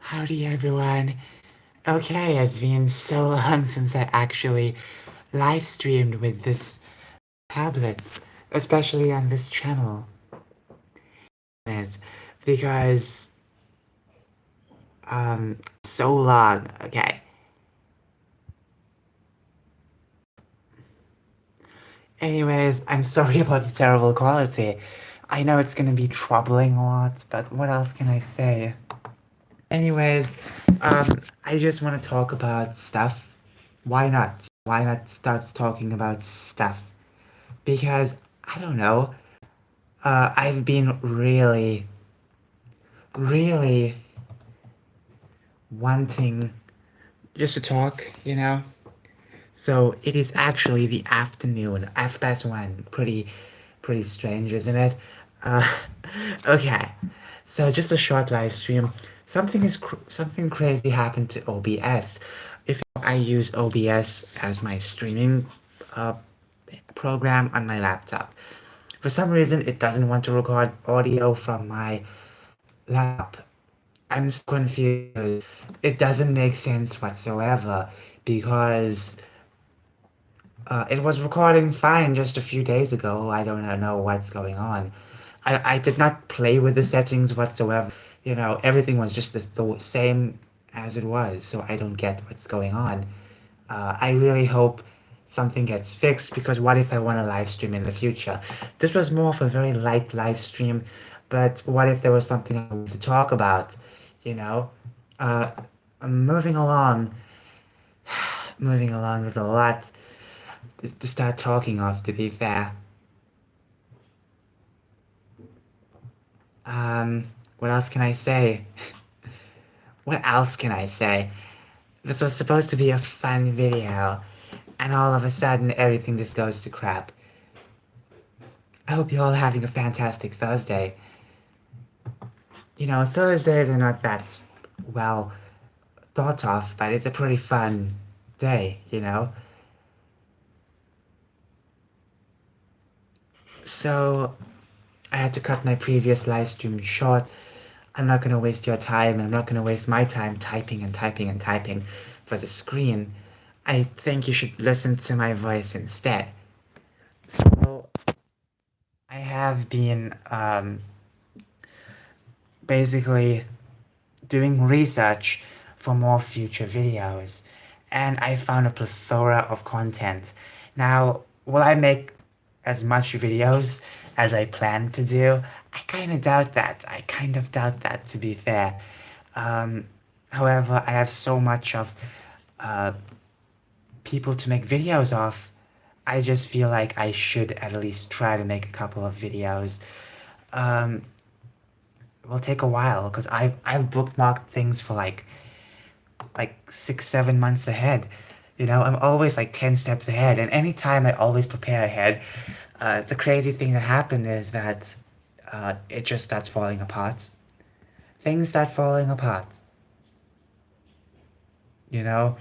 Howdy everyone. Okay, it's been so long since I actually live streamed with this tablet, especially on this channel. It's because so long. Okay. Anyways, I'm sorry about the terrible quality. I know it's gonna be troubling a lot, but what else can I say? Anyways, I just want to talk about stuff. Why not? Why not start talking about stuff? Because I don't know. I've been really wanting just to talk. So it is actually the afternoon, F-1. Pretty strange, isn't it? Uh, okay. So just a short live stream. Something crazy happened to OBS. If I use OBS as my streaming uh, program on my laptop. For some reason, it doesn't want to record audio from my laptop. I'm so confused. It doesn't make sense whatsoever because it was recording fine just a few days ago. I don't know what's going on. I did not play with the settings whatsoever. Everything was just the same as it was, so I don't get what's going on. I really hope something gets fixed because what if I want to live stream in the future? This was more of a very light live stream, but what if there was something I wanted to talk about? You know, uh, moving along, moving along. There's a lot to start talking of. To be fair, what else can I say? What else can I say? This was supposed to be a fun video, and all of a sudden everything just goes to crap. I hope you're all having a fantastic Thursday. Thursdays are not that well thought of, but it's a pretty fun day. So, I had to cut my previous live stream short. I'm not going to waste your time, and I'm not going to waste my time typing and typing and typing for the screen. I think you should listen to my voice instead. So, I have been basically doing research for more future videos, and I found a plethora of content. Now, will I make as much videos as I plan to do? I kind of doubt that. To be fair. Um, However, I have so much of uh, people to make videos of. I just feel like I should at least try to make a couple of videos. Um, it will take a while because I've bookmarked things for like 6 7 months ahead. I'm always like 10 steps ahead, and anytime I always prepare ahead. The crazy thing that happened is that it just starts falling apart. Things start falling apart, you know?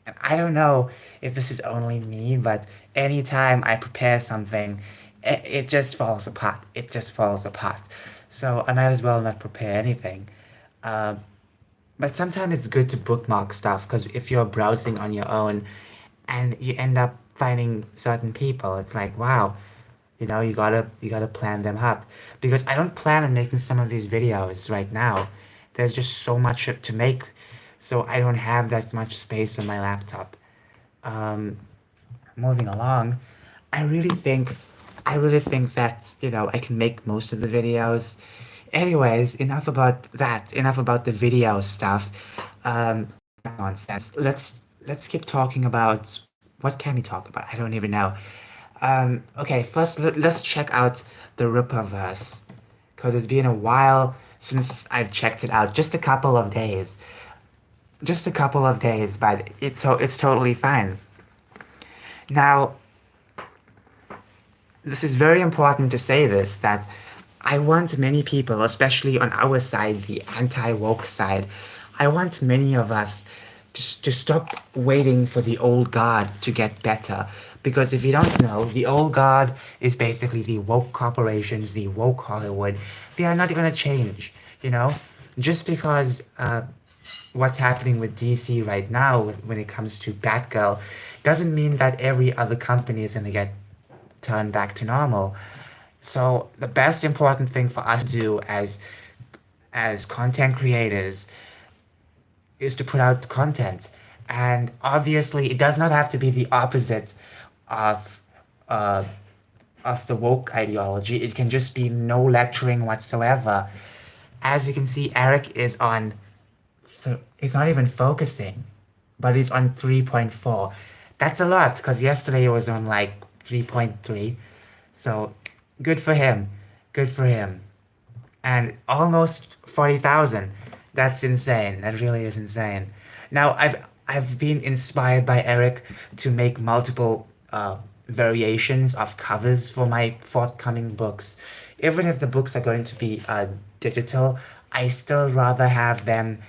And I don't know if this is only me, but anytime I prepare something, it just falls apart. It just falls apart. So I might as well not prepare anything. Uh, but sometimes it's good to bookmark stuff because if you're browsing on your own and you end up finding certain people, it's like, wow, you gotta plan them up because I don't plan on making some of these videos right now. There's just so much to make, so I don't have that much space on my laptop. Um, Moving along, I really think, I really think that I can make most of the videos. Anyways, enough about that. Enough about the video stuff. Um, Nonsense. Let's keep talking about what can we talk about? I don't even know. Okay, first let's check out the Ripperverse, because it's been a while since I've checked it out. Just a couple of days. Just a couple of days, but it's totally fine. Now, this is very important to say this, that I want many people, especially on our side, the anti-woke side, I want many of us to stop waiting for the old guard to get better. Because if you don't know, the old guard is basically the woke corporations, the woke Hollywood. They are not going to change. Just because what's happening with DC right now when it comes to Batgirl doesn't mean that every other company is going to get turned back to normal. So the best important thing for us to do as content creators is to put out content. And obviously, it does not have to be the opposite of uh, of the woke ideology. It can just be no lecturing whatsoever. As you can see, Eric is on. It's not even focusing, but it's on 3.4. That's a lot because yesterday it was on like 3.3. So good for him. Good for him. And almost 40,000. That's insane. That really is insane. Now, I've been inspired by Eric to make multiple variations of covers for my forthcoming books. Even if the books are going to be digital, I still rather have them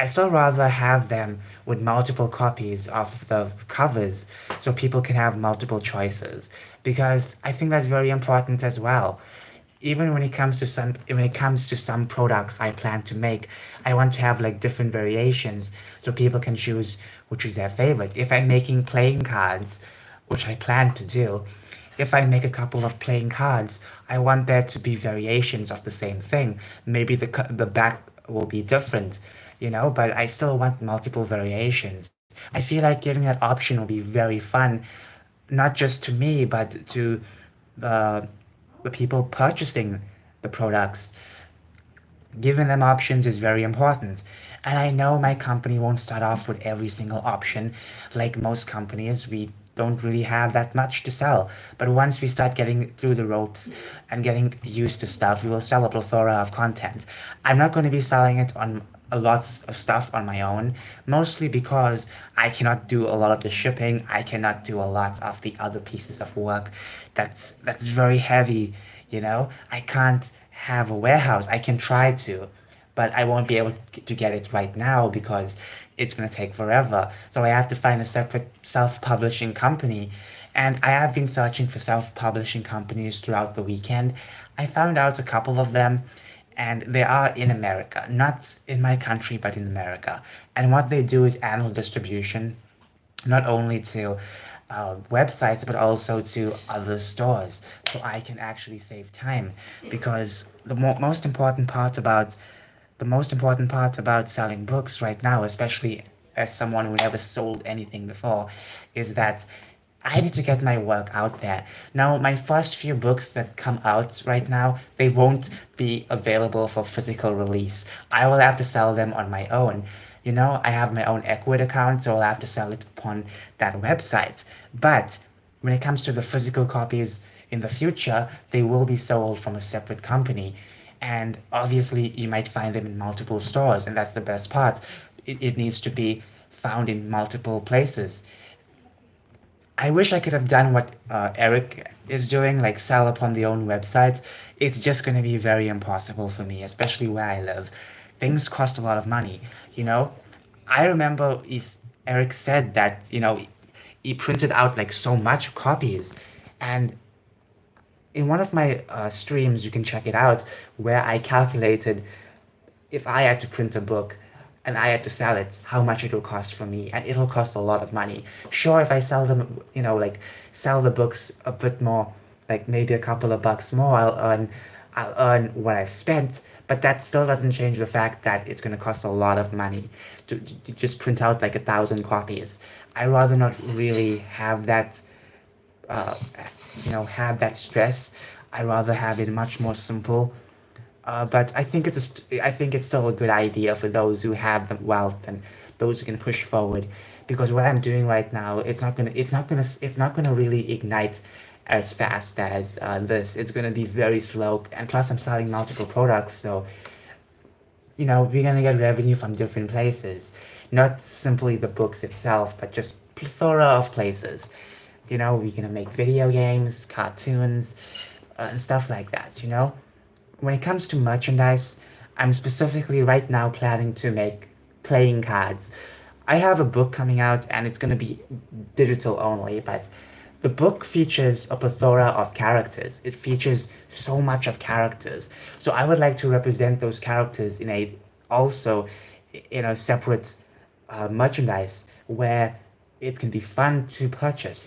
I still rather have them with multiple copies of the covers so people can have multiple choices because I think that's very important as well. Even when it comes to some products I plan to make, I want to have like different variations so people can choose which is their favorite. If I'm making playing cards, which I plan to do, if I make a couple of playing cards, I want there to be variations of the same thing. Maybe the back will be different, but I still want multiple variations. I feel like giving that option will be very fun, not just to me, but to the the people purchasing the products. Giving them options is very important. And I know my company won't start off with every single option. Like most companies, we don't really have that much to sell. But once we start getting through the ropes and getting used to stuff, we will sell a plethora of content. I'm not going to be selling it on a lot of stuff on my own, mostly because I cannot do a lot of the shipping. I cannot do a lot of the other pieces of work. That's very heavy, I can't have a warehouse. I can try to, but I won't be able to get it right now because it's going to take forever. So I have to find a separate self-publishing company. And I have been searching for self-publishing companies throughout the weekend. I found out a couple of them, and they are in America, not in my country, but in America. And what they do is annual distribution, not only to websites but also to other stores, so I can actually save time because the most important part about selling books right now, especially as someone who never sold anything before, is that I need to get my work out there. Now, my first few books that come out right now, they won't be available for physical release. I will have to sell them on my own. I have my own Equid account, so I'll have to sell it upon that website. But when it comes to the physical copies in the future, they will be sold from a separate company. And obviously, you might find them in multiple stores, and that's the best part. It needs to be found in multiple places. I wish I could have done what Eric is doing, like sell upon the own website. It's just going to be very impossible for me, especially where I live. Things cost a lot of money, you know? I remember Eric said that, he printed out like so much copies. And in one of my streams, you can check it out, where I calculated if I had to print a book and I had to sell it, how much it will cost for me, and it'll cost a lot of money. Sure, if I sell them, like sell the books a bit more, like maybe a couple of bucks more, I'll earn what I've spent, but that still doesn't change the fact that it's going to cost a lot of money to just print out like 1,000 copies. I rather not really have that, uh, have that stress. I rather have it much more simple. But I think it's still a good idea for those who have the wealth and those who can push forward. Because what I'm doing right now, it's not gonna really ignite as fast as this. It's gonna be very slow. And plus, I'm selling multiple products, so we're gonna get revenue from different places, not simply the books itself, but just plethora of places. We're gonna make video games, cartoons, and stuff like that. When it comes to merchandise, I'm specifically right now planning to make playing cards. I have a book coming out and it's going to be digital only, but the book features a plethora of characters. It features so much of characters. So I would like to represent those characters also separate merchandise where it can be fun to purchase,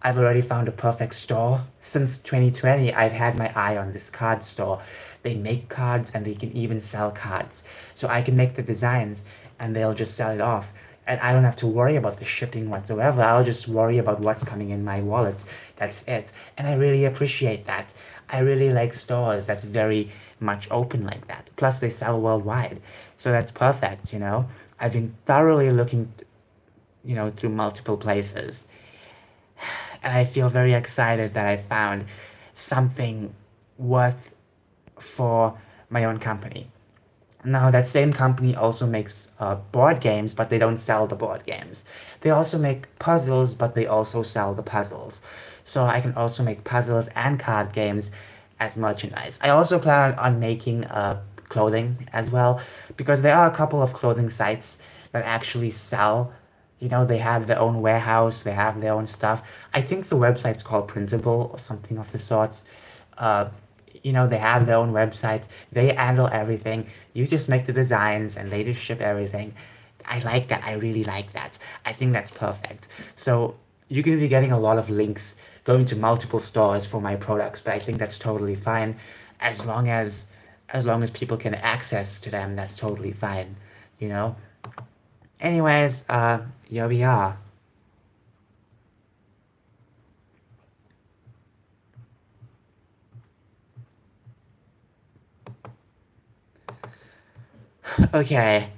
I've already found a perfect store. Since 2020, I've had my eye on this card store. They make cards and they can even sell cards. So I can make the designs and they'll just sell it off. And I don't have to worry about the shipping whatsoever. I'll just worry about what's coming in my wallet. That's it. And I really appreciate that. I really like stores that's very much open like that. Plus, they sell worldwide. So that's perfect. I've been thoroughly looking, through multiple places. And I feel very excited that I found something worth for my own company. Now, that same company also makes board games, but they don't sell the board games. They also make puzzles, but they also sell the puzzles. So I can also make puzzles and card games as merchandise. I also plan on making clothing as well, because there are a couple of clothing sites that actually sell. They have their own warehouse, they have their own stuff. I think the website's called Printable or something of the sorts. Uh, they have their own website. They handle everything. You just make the designs and they just ship everything. I like that. I really like that. I think that's perfect. So you're going to be getting a lot of links going to multiple stores for my products, but I think that's totally fine as long as people can access to them, that's totally fine, you know? Anyways, here we are. Okay,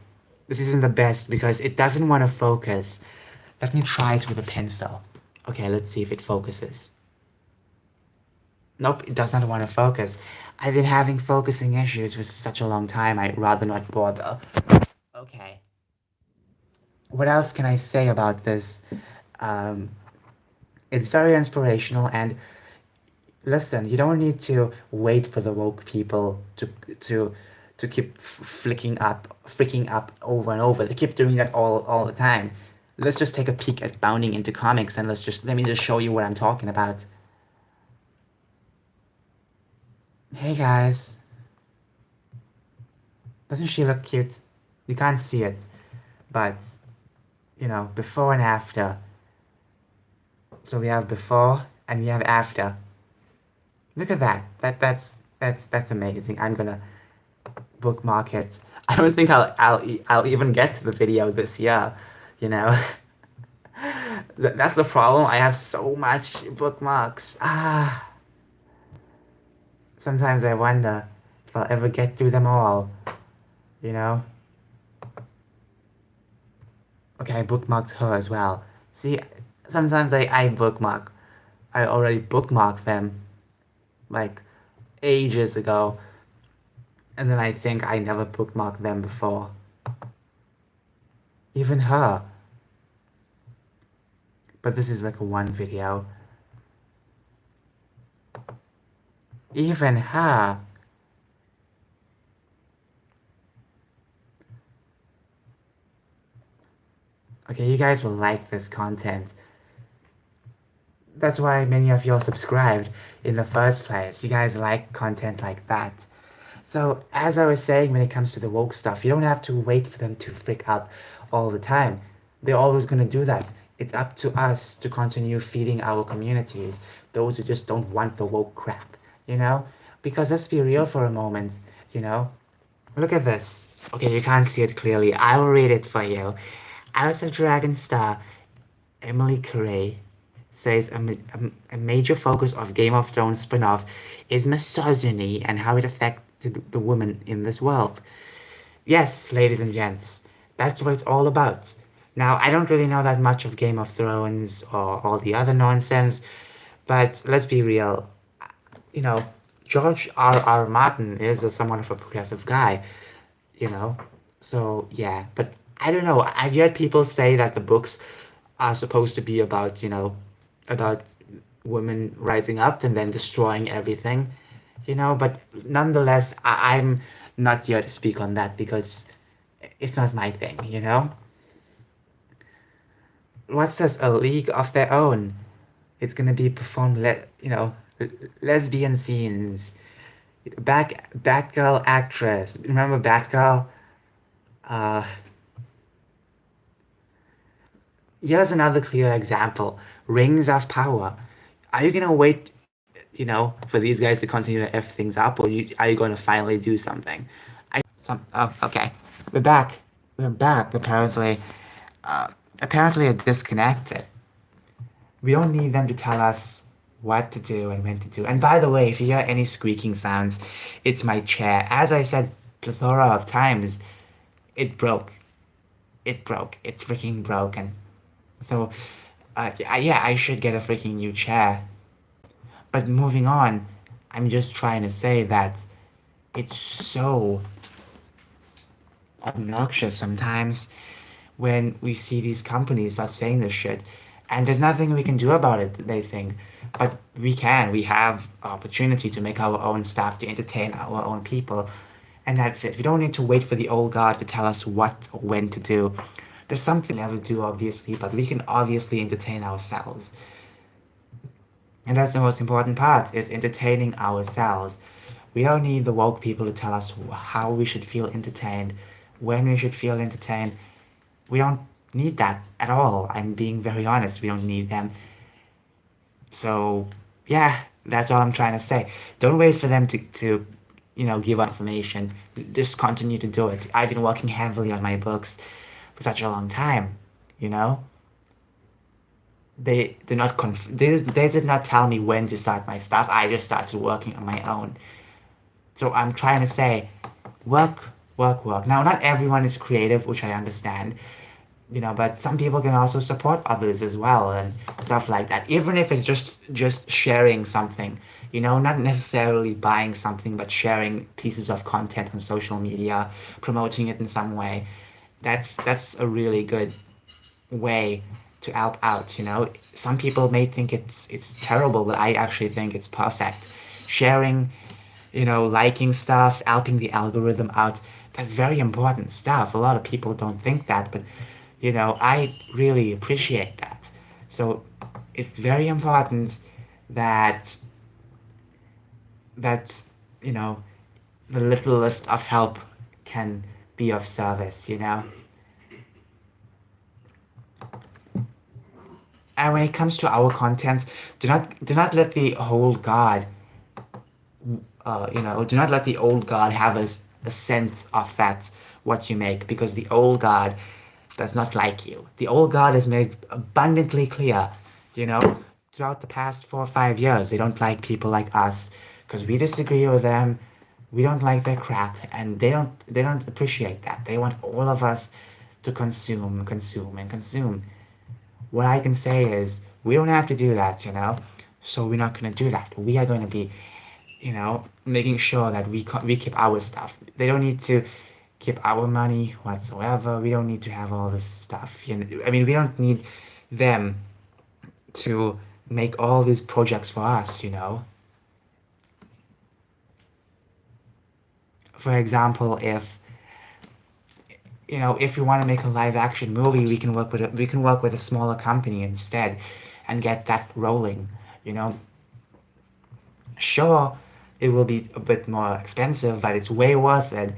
this isn't the best because it doesn't want to focus. Let me try it with a pencil. Okay, let's see if it focuses. Nope, it does not want to focus. I've been having focusing issues for such a long time, I'd rather not bother. Okay, what else can I say about this? Um, it's very inspirational, and listen, you don't need to wait for the woke people to keep freaking up over and over. They keep doing that all the time. Let's just take a peek at bounding into comics and let me just show you what I'm talking about. Hey guys, doesn't she look cute? You can't see it, but before and after. So we have before and we have after. Look at that. That's amazing. I'm gonna bookmark it. I don't think I'll even get to the video this year, you know. That's the problem. I have so much bookmarks. Sometimes I wonder if I'll ever get through them all, you know. Okay, I bookmarked her as well. See, sometimes I bookmark. I already bookmarked them like ages ago, and then I think I never bookmarked them before. Even her. But this is like a one video. Even her. Okay, you guys will like this content. That's why many of you are subscribed in the first place. You guys like content like that. So, as I was saying, when it comes to the woke stuff, you don't have to wait for them to freak out all the time. They're always going to do that. It's up to us to continue feeding our communities, those who just don't want the woke crap, you know? Because let's be real for a moment, you know? Look at this. Okay, you can't see it clearly. I'll read it for you. Alice of Dragon Star, Emily Carey, says a major focus of Game of Thrones spin-off is misogyny and how it affected the women in this world. Yes, ladies and gents, that's what it's all about. Now, I don't really know that much of Game of Thrones or all the other nonsense, but let's be real. You know, George R. Martin is somewhat of a progressive guy, you know? So, yeah, but I don't know. I've heard people say that the books are supposed to be about women rising up and then destroying everything, but nonetheless, I'm not here to speak on that because it's not my thing. What's this? A league of their own. It's gonna be performed, lesbian scenes. Batgirl actress. Remember Batgirl? Uh, Here's another clear example. Rings of power. Are you gonna wait, for these guys to continue to F things up, or are you gonna finally do something? Oh, okay. We're back. We're back. Uh, apparently it disconnected. We don't need them to tell us what to do and when to do. And by the way, if you hear any squeaking sounds, it's my chair. As I said plethora of times, it broke. It broke. It's freaking broken. So, yeah, I should get a freaking new chair. But moving on, I'm just trying to say that it's so obnoxious sometimes when we see these companies start saying this shit, and there's nothing we can do about it, they think. But we can. We have opportunity to make our own stuff, to entertain our own people, and that's it. We don't need to wait for the old guard to tell us what or when to do. There's something we never do, obviously, but we can obviously entertain ourselves. And that's the most important part, is entertaining ourselves. We don't need the woke people to tell us how we should feel entertained, when we should feel entertained. We don't need that at all. I'm being very honest. We don't need them. So, yeah, that's all I'm trying to say. Don't wait for them to give information. Just continue to do it. I've been working heavily on my books for such a long time, you know? They did not tell me when to start my stuff. I just started working on my own. So I'm trying to say, work, work, work. Now, not everyone is creative, which I understand, but some people can also support others as well and stuff like that. Even if it's just sharing something, not necessarily buying something, but sharing pieces of content on social media, promoting it in some way. That's a really good way to help out. Some people may think it's terrible, but I actually think it's perfect. Sharing, liking stuff, helping the algorithm out. That's very important stuff. A lot of people don't think that, but I really appreciate that. So it's very important that that you know the littlest of help can be of service. And when it comes to our content, do not let the old guard do not let the old guard have a sense of that what you make, because the old guard does not like you. The old guard has made abundantly clear, you know, throughout the past 4 or 5 years, they don't like people like us because we disagree with them. We don't like their crap, and they don't appreciate that. They want all of us to consume, consume, and consume. What I can say is we don't have to do that. So we're not going to do that. We are going to be, making sure that we keep our stuff. They don't need to keep our money whatsoever. We don't need to have all this stuff. I mean, we don't need them to make all these projects for us. For example, if we want to make a live action movie, we can work with a smaller company instead and get that rolling. You know, sure, it will be a bit more expensive, but it's way worth it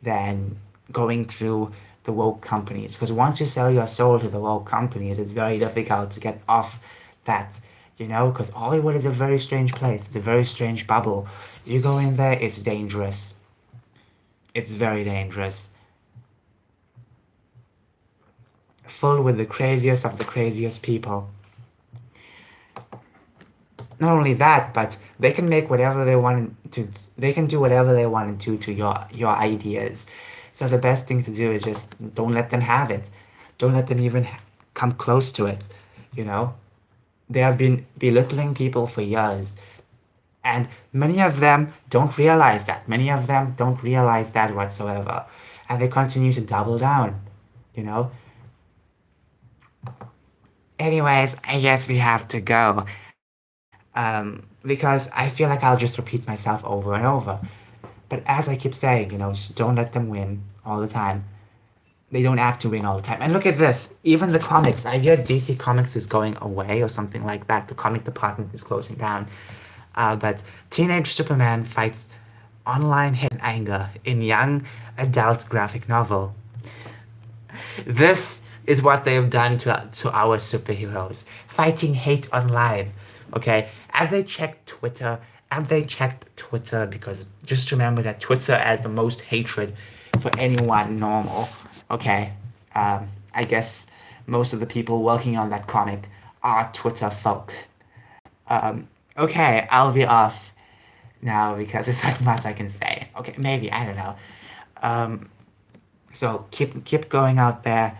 than going through the woke companies. Because once you sell your soul to the woke companies, it's very difficult to get off that. Because Hollywood is a very strange place. It's a very strange bubble. You go in there, it's dangerous. It's very dangerous. Full with the craziest of the craziest people. Not only that, but they can make whatever they want to. They can do whatever they want to your ideas. So the best thing to do is just don't let them have it. Don't let them even come close to it. You know, they have been belittling people for years, and many of them don't realize that. Many of them don't realize that whatsoever, and they continue to double down. You know. Anyways, I guess we have to go. Because I feel like I'll just repeat myself over and over. But as I keep saying, just don't let them win all the time. They don't have to win all the time. And look at this. Even the comics. I hear DC Comics is going away or something like that. The comic department is closing down. But Teenage Superman fights online hate and anger in young adult graphic novel. This is what they have done to our superheroes, fighting hate online. Okay, have they checked Twitter? Have they checked Twitter? Because just remember that Twitter has the most hatred for anyone normal. Okay, I guess most of the people working on that comic are Twitter folk. Okay, I'll be off now because there's not much I can say. Okay, maybe I don't know. Um, so keep going out there.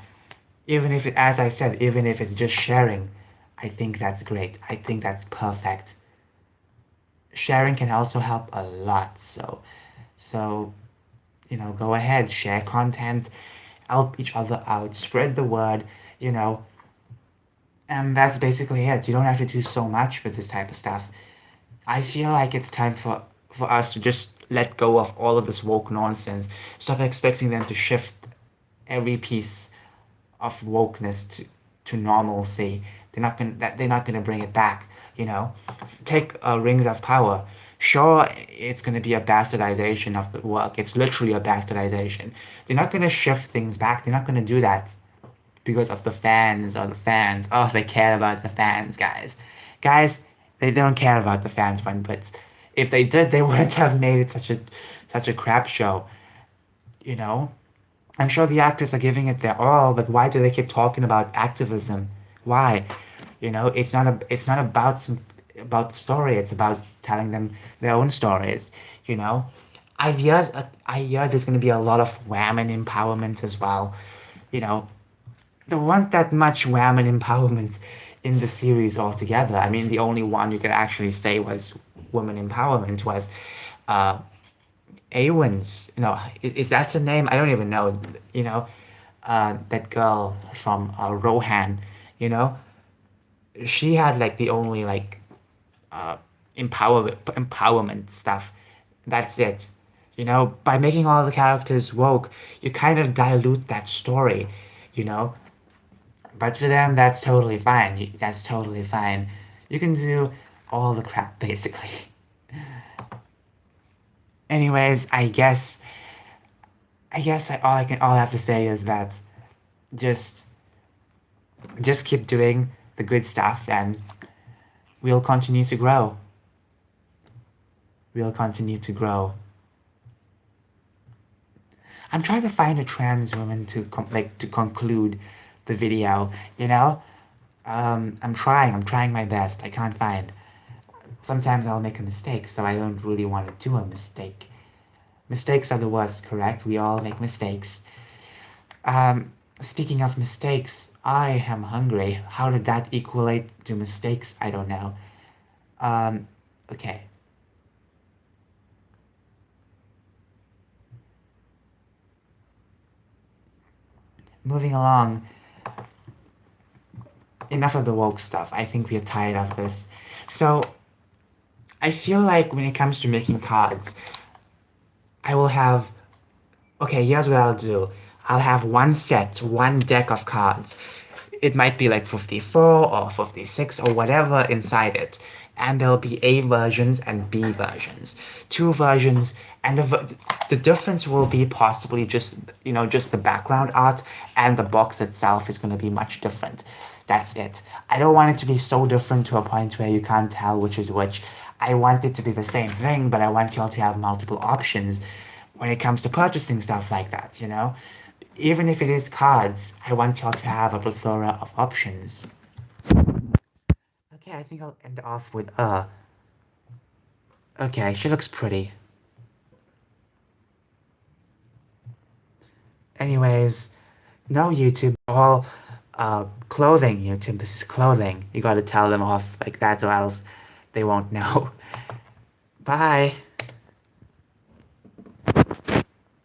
Even if it, as I said, even if it's just sharing, I think that's great. I think that's perfect. Sharing can also help a lot. So go ahead, share content, help each other out, spread the word, you know, and that's basically it. You don't have to do so much with this type of stuff. I feel like it's time for us to just let go of all of this woke nonsense. Stop expecting them to shift every piece of wokeness to normalcy. They're not gonna bring it back. You know, take Rings of Power. Sure, it's gonna be a bastardization of the work. It's literally a bastardization. They're not gonna shift things back. They're not gonna do that because of the fans or the fans. Oh, they care about the fans, guys. Guys, they don't care about the fans one bit. If they did, they wouldn't have made it such a crap show. You know, I'm sure the actors are giving it their all, but why do they keep talking about activism? Why? It's not about about the story. It's about telling them their own stories. You know, I hear there's going to be a lot of women empowerment as well. You know, there weren't that much women empowerment in the series altogether. I mean, the only one you could actually say was women empowerment was uh, Awen's. Is that the name? I don't even know. You know, that girl from Rohan. You know, she had like the only like uh, empowerment stuff. That's it. By making all the characters woke, you kind of dilute that story. You know, but for them, that's totally fine. That's totally fine. You can do all the crap basically. Anyways, all I have to say is that just just keep doing the good stuff and we'll continue to grow. We'll continue to grow. I'm trying to find a trans woman to conclude the video, you know? I'm trying my best. I can't find. Sometimes I'll make a mistake, so I don't really want to do a mistake. Mistakes are the worst, correct? We all make mistakes. Speaking of mistakes, I am hungry. How did that equate to mistakes? I don't know. Um, okay. Moving along. Enough of the woke stuff. I think we're tired of this. So, I feel like when it comes to making cards, I will have. Okay, here's what I'll do. I'll have one deck of cards. It might be like 54 or 56 or whatever inside it. And there'll be A versions and B versions. Two versions, and the difference will be possibly just the background art, and the box itself is going to be much different. That's it. I don't want it to be so different to a point where you can't tell which is which. I want it to be the same thing, but I want y'all to have multiple options when it comes to purchasing stuff like that. Even if it is cards, I want y'all to have a plethora of options. Okay, I think I'll end off with Okay, she looks pretty. Anyways, no YouTube, all clothing YouTube. This is clothing. You gotta tell them off like that or else they won't know. Bye.